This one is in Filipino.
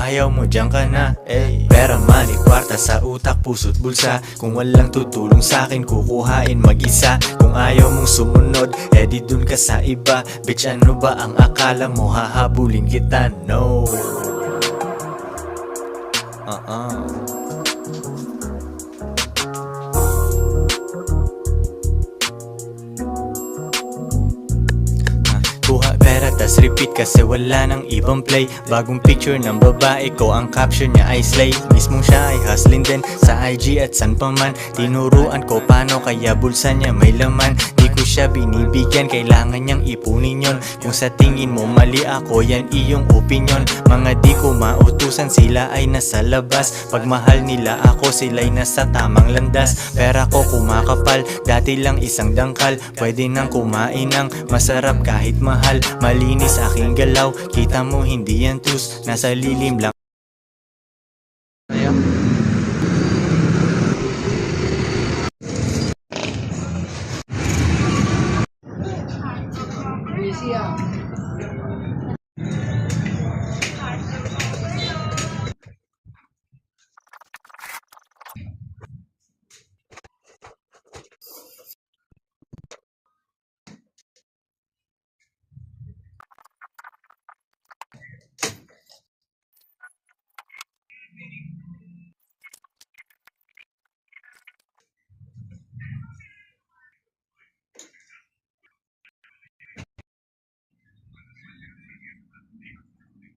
ayaw mo diyan ka na. Pera, money, kwarta sa utak, puso't bulsa. Kung walang tutulong sa'kin, kukuhain mag-isa. Kung ayaw mong sumunod, di dun ka sa iba. Bitch, ano ba ang akala mo, hahabulin kita? No. Kuha pera tas repeat kasi wala nang ibang play. Bagong picture ng babae ko, ang caption niya ay slay. Mismong siya ay hustling din sa IG at san pa man. Tinuruan ko paano kaya bulsa niya may laman. Di ko siya binibigyan, kailangan niyang ipunin yon. Kung sa tingin mo mali ako, yan iyong opinion. Mga di ko mautusan, sila ay nasa labas. Pag mahal nila ako, sila'y nasa tamang landas. Pera ko kumakapal, dati lang isang dangkal. Pwede nang kumain ng masarap kahit mahal. Malinis aking galaw, kita mo hindi yan tus. Nasa lilim lang. Busy ah.